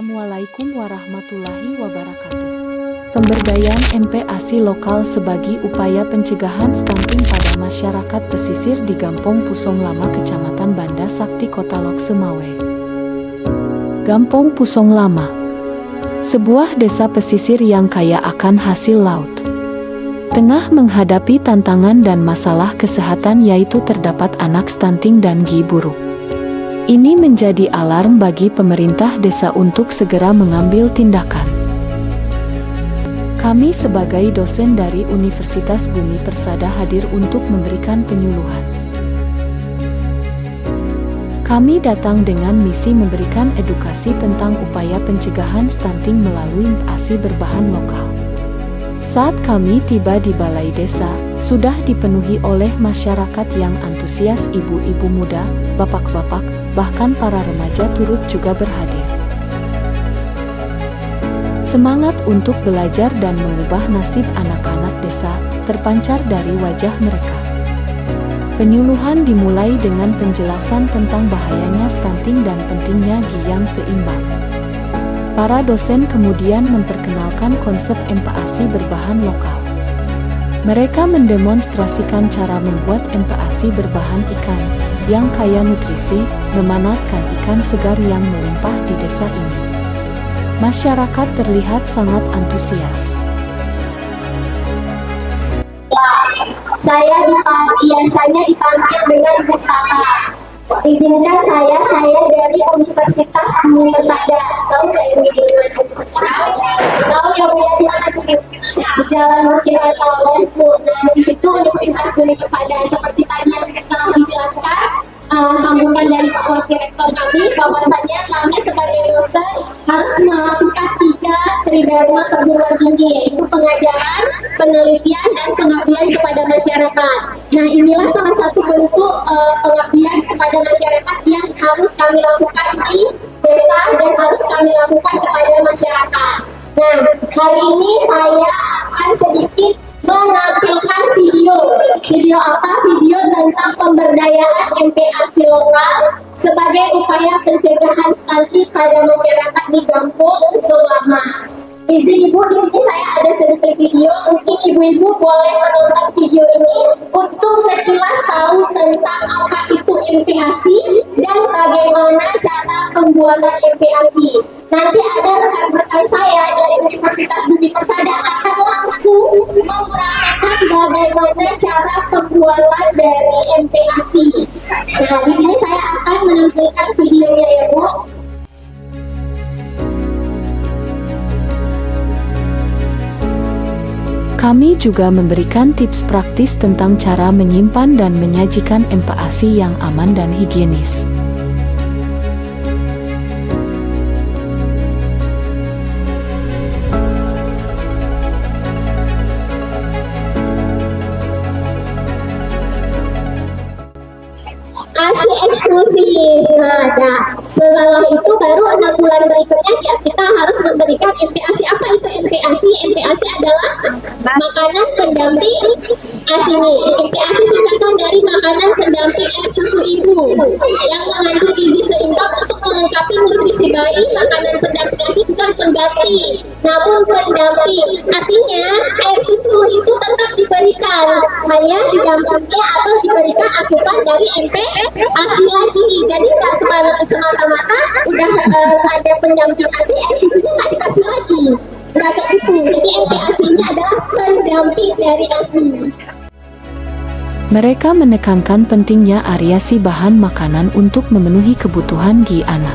Assalamualaikum warahmatullahi wabarakatuh. Pemberdayaan MPASI lokal sebagai upaya pencegahan stunting pada masyarakat pesisir di Gampong Pusong Lama, Kecamatan Banda Sakti, Kota Lok, Semawe. Gampong Pusong Lama, sebuah desa pesisir yang kaya akan hasil laut, tengah menghadapi tantangan dan masalah kesehatan, yaitu terdapat anak stunting dan gizi buruk. Ini menjadi alarm bagi pemerintah desa untuk segera mengambil tindakan. Kami sebagai dosen dari Universitas Bumi Persada hadir untuk memberikan penyuluhan. Kami datang dengan misi memberikan edukasi tentang upaya pencegahan stunting melalui MPASI berbahan lokal. Saat kami tiba di balai desa, sudah dipenuhi oleh masyarakat yang antusias, ibu-ibu muda, bapak-bapak, bahkan para remaja turut juga berhadir. Semangat untuk belajar dan mengubah nasib anak-anak desa terpancar dari wajah mereka. Penyuluhan dimulai dengan penjelasan tentang bahayanya stunting dan pentingnya gizi yang seimbang. Para dosen kemudian memperkenalkan konsep MPASI berbahan lokal. Mereka mendemonstrasikan cara membuat MPASI berbahan ikan yang kaya nutrisi, memanfaatkan ikan segar yang melimpah di desa ini. Masyarakat terlihat sangat antusias. Saya biasanya dipanggil dengan Bu Kakak. Izinkan saya dari Universitas Bumi Persada. Tahu nggak ini di mana universitas? Tahu ya Bu, ya di mana tuh? Di Jalan Wakil Tawas Bu. Nah di situ Universitas Bumi Persada. Seperti tadi yang telah dijelaskan, sambutan dari Pak Wakil Rektor kami, bahwasannya kami sebagai dosen harus melakukan 3 tridharma perguruan tinggi, yaitu pengajaran, penelitian, dan pengabdian kepada masyarakat. Nah inilah salah satu bentuk pengabdian kepada masyarakat yang harus kami lakukan di desa dan harus kami lakukan kepada masyarakat. Nah hari ini saya akan sedikit menampilkan video apa? Video tentang pemberdayaan MPASI lokal sebagai upaya pencegahan stunting pada masyarakat di Gampong Pusong Lama. Izin Ibu, di sini saya ada sedikit video. Mungkin ibu-ibu boleh menonton video ini untuk sekilas tahu tentang apa itu MPASI dan bagaimana cara pembuatan MPASI. Nanti ada rekan-rekan saya dari Universitas Bumi Persada akan langsung mempraktekkan bagaimana cara pembuatan dari MPASI. Nah, di sini saya akan menampilkan videonya ya Bu. Kami juga memberikan tips praktis tentang cara menyimpan dan menyajikan MPASI yang aman dan higienis. ASI eksklusif. Nah, setelah itu baru 6 bulan berikutnya kita harus memberikan MPASI. Apa itu MPASI? MPASI adalah makanan pendamping ASI. MPASI singkatan dari makanan pendamping air susu ibu yang mengandung gizi seimbang untuk melengkapi nutrisi bayi. Makanan pendamping ASI bukan pengganti, namun pendamping. Artinya air susu itu tetap diberikan, hanya didampingi atau diberikan asupan dari MPASI lagi. Jadi nggak semata-mata udah ada pendamping ASI, air susunya nggak dikasih lagi. Nggak kayak gitu. Jadi MPASI ini adalah pendamping dari ASI. Mereka menekankan pentingnya variasi bahan makanan untuk memenuhi kebutuhan gizi anak.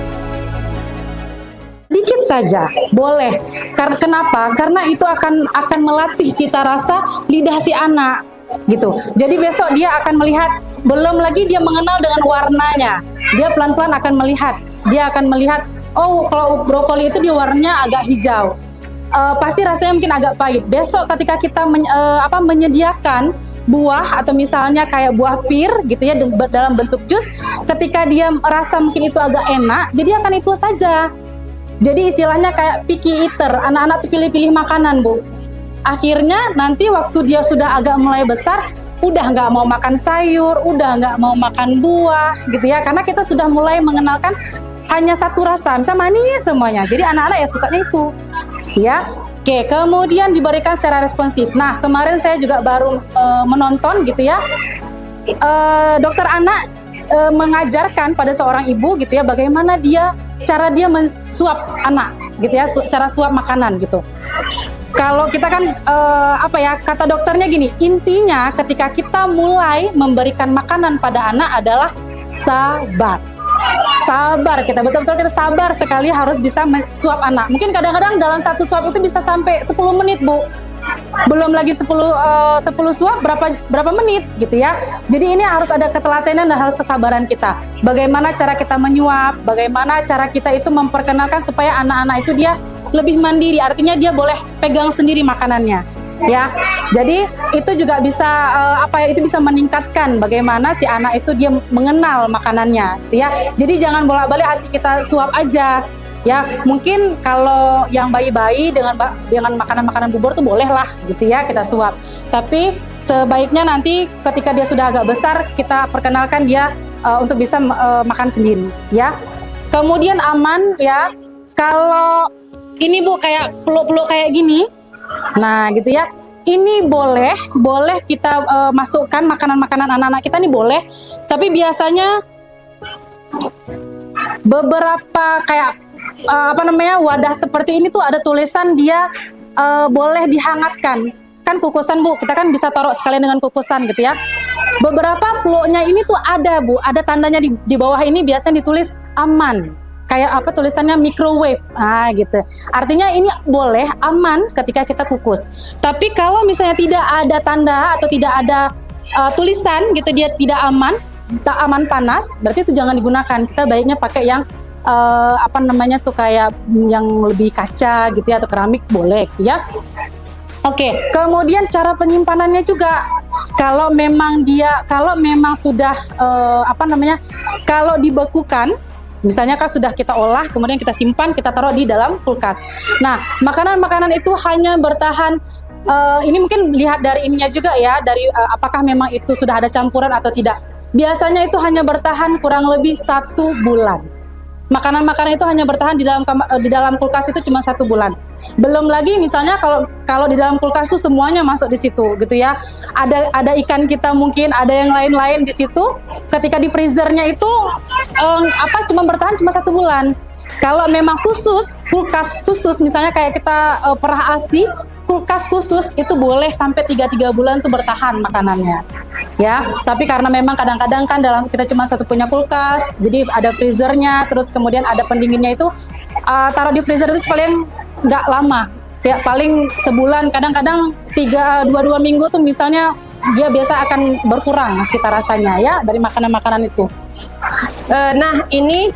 Dikit saja, boleh. Karena kenapa? Karena itu akan melatih cita rasa lidah si anak, gitu. Jadi besok dia akan melihat, belum lagi dia mengenal dengan warnanya. Dia pelan-pelan akan melihat. Dia akan melihat, oh kalau brokoli itu dia warnanya agak hijau. Pasti rasanya mungkin agak pahit. Besok ketika kita menyediakan buah atau misalnya kayak buah pir gitu ya dalam bentuk jus, ketika dia merasa mungkin itu agak enak, jadi akan itu saja. Jadi istilahnya kayak picky eater, anak-anak tuh pilih-pilih makanan Bu. Akhirnya nanti waktu dia sudah agak mulai besar, udah nggak mau makan sayur, udah nggak mau makan buah gitu ya, karena kita sudah mulai mengenalkan hanya satu rasa, misalnya manis semuanya. Jadi anak-anak ya sukanya itu, ya. Oke, kemudian diberikan secara responsif. Nah, kemarin saya juga baru menonton gitu ya. Dokter anak mengajarkan pada seorang ibu gitu ya, bagaimana cara dia mensuap anak gitu ya, cara suap makanan gitu. Kalau kita kan kata dokternya gini, intinya ketika kita mulai memberikan makanan pada anak adalah sabar. Sabar, kita betul-betul kita sabar sekali harus bisa mensuap anak. Mungkin kadang-kadang dalam satu suap itu bisa sampai 10 menit, Bu. Belum lagi 10 suap berapa menit gitu ya. Jadi ini harus ada ketelatenan dan harus kesabaran kita. Bagaimana cara kita menyuap, bagaimana cara kita itu memperkenalkan supaya anak-anak itu dia lebih mandiri, artinya dia boleh pegang sendiri makanannya, ya. Jadi itu juga bisa itu bisa meningkatkan bagaimana si anak itu dia mengenal makanannya, ya. Jadi jangan bolak-balik asik kita suap aja, ya. Mungkin kalau yang bayi-bayi dengan makanan-makanan bubur tuh boleh lah, gitu ya, kita suap. Tapi sebaiknya nanti ketika dia sudah agak besar kita perkenalkan dia untuk bisa makan sendiri, ya. Kemudian aman, ya. Kalau ini Bu kayak peluk-peluk kayak gini, nah gitu ya. Ini boleh kita masukkan makanan-makanan anak-anak kita nih boleh. Tapi biasanya beberapa kayak wadah seperti ini tuh ada tulisan dia boleh dihangatkan. Kan kukusan Bu, kita kan bisa taruh sekalian dengan kukusan gitu ya. Beberapa peluknya ini tuh ada Bu, ada tandanya di bawah ini biasanya ditulis aman. Kayak tulisannya microwave, gitu. Artinya ini boleh, aman ketika kita kukus. Tapi kalau misalnya tidak ada tanda atau tidak ada tulisan gitu, dia tidak aman, tak aman panas, berarti itu jangan digunakan. Kita baiknya pakai yang kayak yang lebih kaca gitu ya, atau keramik boleh gitu ya. Oke, kemudian cara penyimpanannya juga. Kalau memang sudah kalau dibekukan, misalnya kan sudah kita olah, kemudian kita simpan, kita taruh di dalam kulkas. Nah, makanan-makanan itu hanya bertahan, ini mungkin lihat dari ininya juga ya, dari apakah memang itu sudah ada campuran atau tidak. Biasanya itu hanya bertahan kurang lebih 1 bulan. Makanan-makanan itu hanya bertahan di dalam kulkas itu cuma 1 bulan. Belum lagi misalnya kalau di dalam kulkas itu semuanya masuk di situ gitu ya. Ada ikan kita, mungkin ada yang lain-lain di situ. Ketika di freezernya itu cuma bertahan cuma 1 bulan. Kalau memang kulkas khusus misalnya kayak kita perah ASI, kulkas khusus itu boleh sampai 3 bulan tuh bertahan makanannya. Ya, tapi karena memang kadang-kadang kan kita cuma satu punya kulkas, jadi ada freezernya, terus kemudian ada pendinginnya itu taruh di freezer itu paling nggak lama, ya paling sebulan, kadang-kadang 2 minggu tuh misalnya dia biasa akan berkurang cita rasanya ya dari makanan-makanan itu. Nah, ini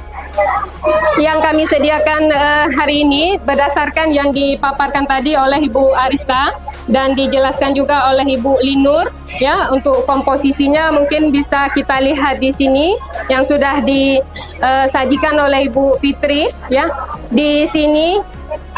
yang kami sediakan hari ini berdasarkan yang dipaparkan tadi oleh Ibu Arista dan dijelaskan juga oleh Ibu Linur ya. Untuk komposisinya mungkin bisa kita lihat di sini yang sudah disajikan oleh Ibu Fitri ya. Di sini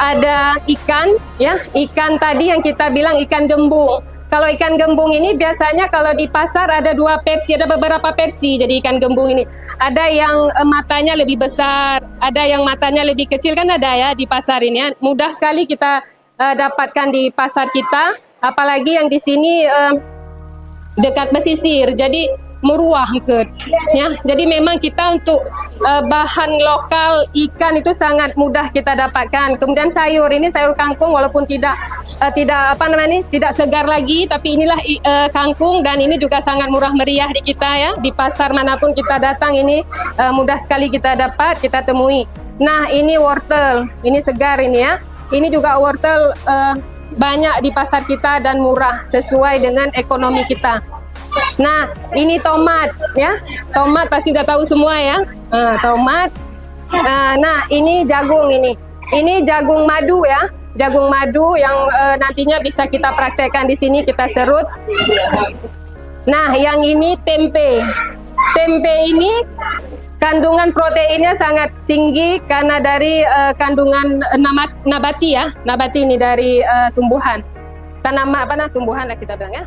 ada ikan ya, ikan tadi yang kita bilang ikan gembung. Kalau ikan gembung ini biasanya kalau di pasar ada 2 versi, ada beberapa versi. Jadi ikan gembung ini ada yang matanya lebih besar, ada yang matanya lebih kecil, kan ada ya di pasar ini ya. Mudah sekali kita dapatkan di pasar kita, apalagi yang di sini dekat pesisir. Jadi murah ya. Jadi memang kita untuk bahan lokal ikan itu sangat mudah kita dapatkan. Kemudian sayur ini sayur kangkung, walaupun tidak segar lagi, tapi inilah kangkung, dan ini juga sangat murah meriah di kita ya. Di pasar manapun kita datang ini mudah sekali kita dapat, kita temui. Nah, ini wortel, ini segar ini ya. Ini juga wortel banyak di pasar kita dan murah sesuai dengan ekonomi kita. Nah, ini tomat ya. Tomat pasti udah tahu semua ya. Tomat. Nah, ini jagung ini. Ini jagung madu ya. Jagung madu yang nantinya bisa kita praktekkan di sini, kita serut. Nah, yang ini tempe. Tempe ini kandungan proteinnya sangat tinggi karena dari kandungan nabati ya. Nabati ini dari tumbuhan. Tumbuhan lah kita bilang ya.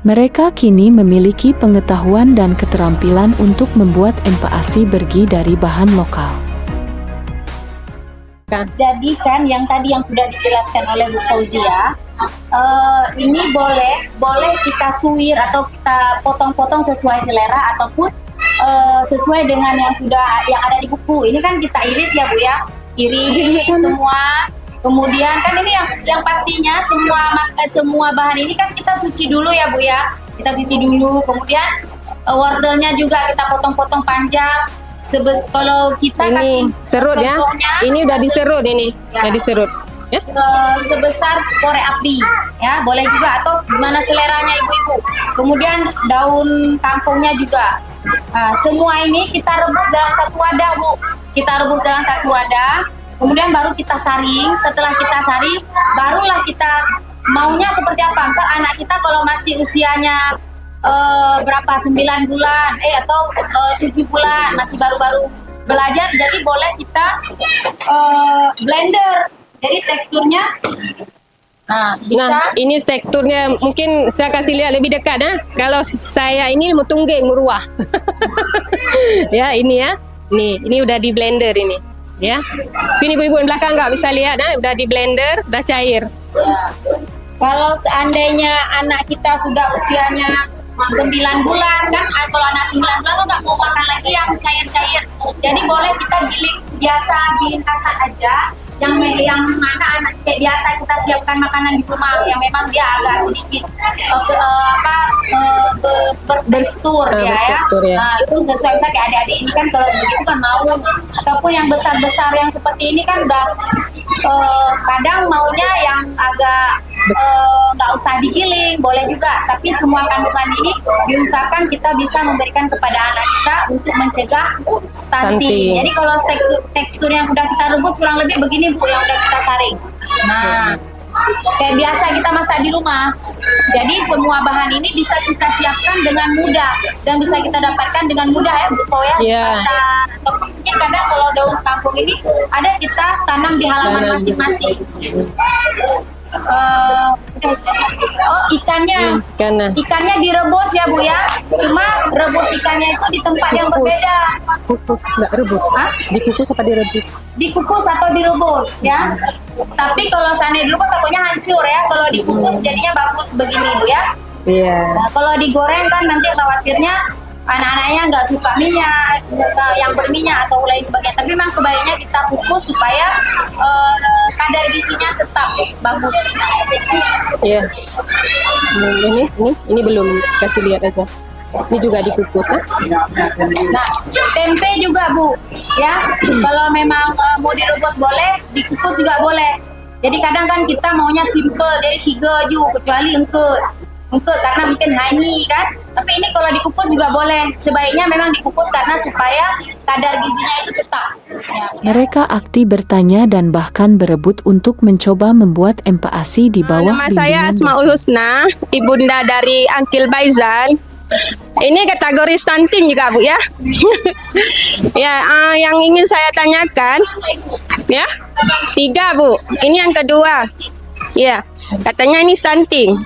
Mereka kini memiliki pengetahuan dan keterampilan untuk membuat empek ASI bergi dari bahan lokal. Jadi kan yang tadi yang sudah dijelaskan oleh Bu Fauzia, ini boleh kita suwir atau kita potong-potong sesuai selera ataupun sesuai dengan yang ada di buku. Ini kan kita iris ya Bu ya, iris semua. Kemudian kan ini yang pastinya semua bahan ini kan kita cuci dulu ya Bu ya. Kita cuci dulu, kemudian wortelnya juga kita potong-potong panjang. Kalau kita Ini kasih serut ya. contohnya, Ini udah diserut ini. Ya. Udah diserut. Ya. sebesar korek api ya, boleh juga, atau gimana seleranya ibu-ibu. Kemudian daun kangkungnya juga. Nah, semua ini kita rebus dalam satu wadah Bu. Kita rebus dalam satu wadah, kemudian baru kita saring. Setelah kita saring, barulah kita maunya seperti apa. Misal anak kita kalau masih usianya berapa, 9 bulan atau 7 bulan, masih baru-baru belajar, jadi boleh kita blender. Jadi teksturnya bisa. Nah, ini teksturnya mungkin saya kasih lihat lebih dekat ya. Kalau saya ini mau tunggeng meruah. Ya, ini ya. Ini udah di blender ini. Ya. Ini ibu-ibu di belakang nggak bisa lihat ya, udah di blender, udah cair. Ya. Kalau seandainya anak kita sudah usianya 9 bulan kan, kalau anak 9 bulan tuh nggak mau makan lagi yang cair-cair. Jadi boleh kita giling biasa, giling kasar aja. Yang mana anak kayak biasa kita siapkan makanan di rumah yang memang dia agak sedikit berstur ya. Berstur, ya. Nah, itu sesuai misalnya kayak adik-adik ini kan kalau begitu kan mau, ataupun yang besar-besar yang seperti ini kan udah kadang maunya yang agak nggak usah digiling, boleh juga. Tapi semua kandungan ini diusahakan kita bisa memberikan kepada anak kita untuk mencegah stunting. Jadi kalau tekstur yang udah kita rebus kurang lebih begini Bu, yang udah kita saring. Nah, kayak biasa kita masak di rumah. Jadi semua bahan ini bisa kita siapkan dengan mudah dan bisa kita dapatkan dengan mudah ya Bu Fo ya. Iya. Pasar. Ataupun mungkin kadang kalau daun kangkung ini ada kita tanam di halaman masing-masing. Ikannya Karena ikannya direbus ya Bu ya, cuma rebus ikannya itu di tempat yang berbeda. kukus, nggak rebus. Hah? Dikukus apa direbus? Dikukus atau direbus ya. Tapi kalau seandainya direbus takutnya hancur ya, kalau dikukus jadinya bagus begini Bu ya. Iya. Nah, kalau digoreng kan nanti khawatirnya anak-anaknya nggak suka minyak, yang berminyak atau lain sebagainya. Tapi memang sebaiknya kita kukus supaya kadar gizinya tetap bagus. Iya. Ini belum kasih lihat aja. Ini juga dikukus ya. Nah, tempe juga Bu, ya. Kalau memang mau direbus boleh, dikukus juga boleh. Jadi kadang kan kita maunya simple, jadi 3 ju, kecuali engke karena mungkin hanyi kan. Tapi ini kalau dikukus juga boleh. Sebaiknya memang dikukus karena supaya kadar gizinya itu tetap. Ya. Mereka aktif bertanya dan bahkan berebut untuk mencoba membuat MPASI di bawah Nama saya bimbingan Asmaul dosen. Husna, ibunda dari Angkil Baizan. Ini kategori stunting juga Bu ya. Ya, yang ingin saya tanyakan, ya 3 Bu. Ini yang kedua, ya katanya ini stunting.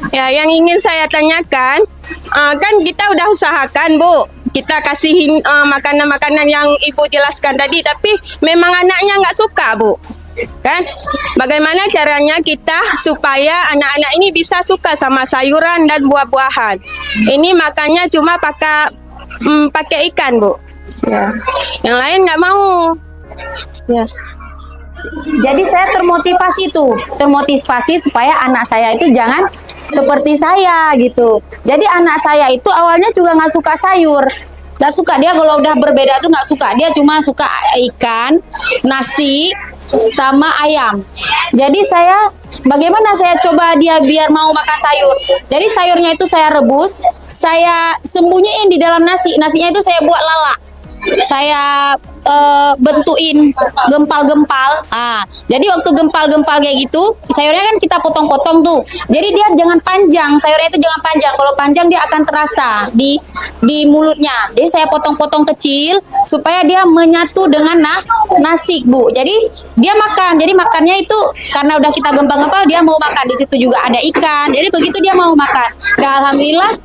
Ya, yang ingin saya tanyakan, kan kita udah usahakan Bu, kita kasihin makanan-makanan yang Ibu jelaskan tadi, tapi memang anaknya nggak suka Bu. Kan bagaimana caranya kita supaya anak-anak ini bisa suka sama sayuran dan buah-buahan. Ini makannya cuma pakai ikan Bu ya. Yang lain nggak mau ya. Jadi saya termotivasi supaya anak saya itu jangan seperti saya gitu. Jadi anak saya itu awalnya juga nggak suka sayur. Nggak suka, dia kalau udah berbeda tuh nggak suka. Dia cuma suka ikan, nasi, sama ayam. Jadi bagaimana saya coba dia biar mau makan sayur. Jadi sayurnya itu saya rebus, saya sembunyiin di dalam nasi. Nasinya itu saya buat lala. Saya bentuin gempal-gempal. Jadi waktu gempal-gempal kayak gitu, sayurnya kan kita potong-potong tuh. Jadi dia jangan panjang, sayurnya itu jangan panjang. Kalau panjang dia akan terasa di mulutnya. Jadi saya potong-potong kecil supaya dia menyatu dengan nasi, Bu. Jadi dia makan. Jadi makannya itu karena udah kita gempal-gempal, dia mau makan. Di situ juga ada ikan. Jadi begitu dia mau makan. Dan alhamdulillah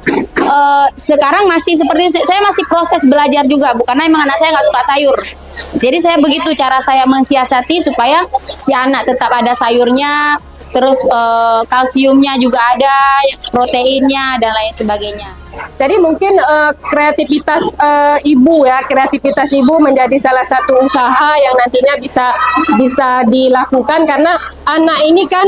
sekarang masih seperti saya masih proses belajar juga, Bu. Karena emang anak saya nggak suka sayur. Jadi saya begitu cara saya mensiasati supaya si anak tetap ada sayurnya, terus kalsiumnya juga ada, proteinnya dan lain sebagainya. Jadi mungkin kreativitas kreativitas ibu menjadi salah satu usaha yang nantinya bisa dilakukan karena anak ini kan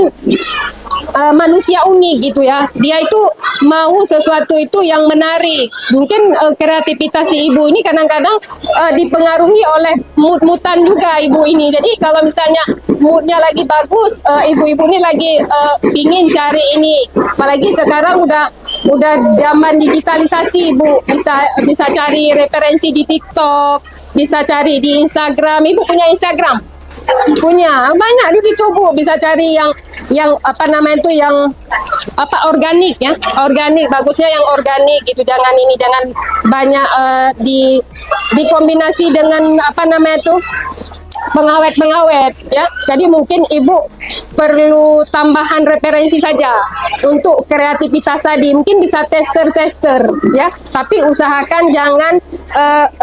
manusia unik gitu ya. Dia itu mau sesuatu itu yang menarik. Mungkin kreativitas si ibu ini kadang-kadang dipengaruhi oleh mood-moodan juga ibu ini. Jadi kalau misalnya moodnya lagi bagus, ibu-ibu ini lagi ingin cari ini. Apalagi sekarang udah zaman digitalisasi, ibu bisa cari referensi di TikTok, bisa cari di Instagram. Ibu punya Instagram? Punya, banyak di situ Bu, bisa cari yang organik ya, organik, bagusnya yang organik gitu, jangan banyak dikombinasi dengan pengawet ya. Jadi mungkin ibu perlu tambahan referensi saja untuk kreativitas tadi. Mungkin bisa tester ya, tapi usahakan jangan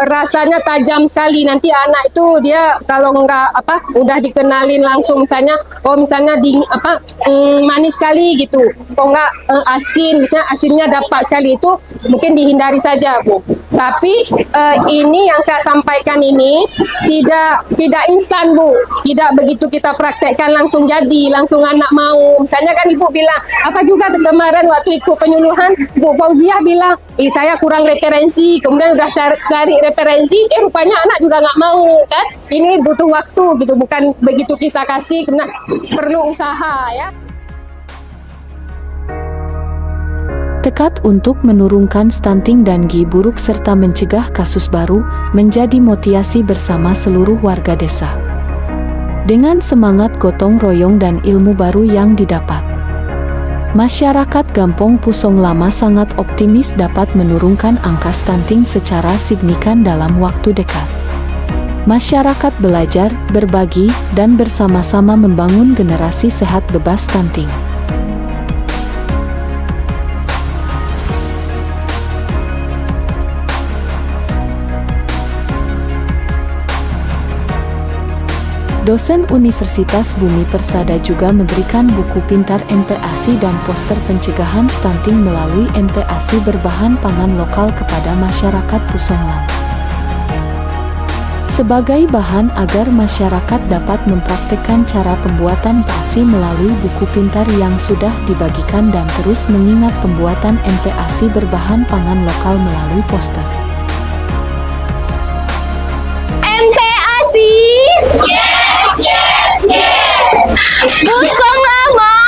rasanya tajam sekali. Nanti anak itu dia kalau udah dikenalin langsung misalnya manis sekali gitu, kok enggak asin, misalnya asinnya dapat sekali, itu mungkin dihindari saja Bu. Tapi ini yang saya sampaikan ini tidak instan Bu, tidak begitu kita praktekkan langsung jadi, langsung anak mau. Misalnya kan ibu bilang, apa juga kemarin waktu ikut penyuluhan, Bu Fauziah bilang, saya kurang referensi, kemudian udah cari referensi, rupanya anak juga nggak mau kan. Ini butuh waktu gitu, bukan begitu kita kasih, karena perlu usaha ya. Tekad untuk menurunkan stunting dan gizi buruk serta mencegah kasus baru menjadi motivasi bersama seluruh warga desa. Dengan semangat gotong royong dan ilmu baru yang didapat, masyarakat Gampong Pusong Lama sangat optimis dapat menurunkan angka stunting secara signifikan dalam waktu dekat. Masyarakat belajar, berbagi, dan bersama-sama membangun generasi sehat bebas stunting. Dosen Universitas Bumi Persada juga memberikan buku pintar MPASI dan poster pencegahan stunting melalui MPASI berbahan pangan lokal kepada masyarakat Pusong Lama. Sebagai bahan agar masyarakat dapat mempraktikkan cara pembuatan MPASI melalui buku pintar yang sudah dibagikan dan terus mengingat pembuatan MPASI berbahan pangan lokal melalui poster. MPASI. Yes. Pusong Lama.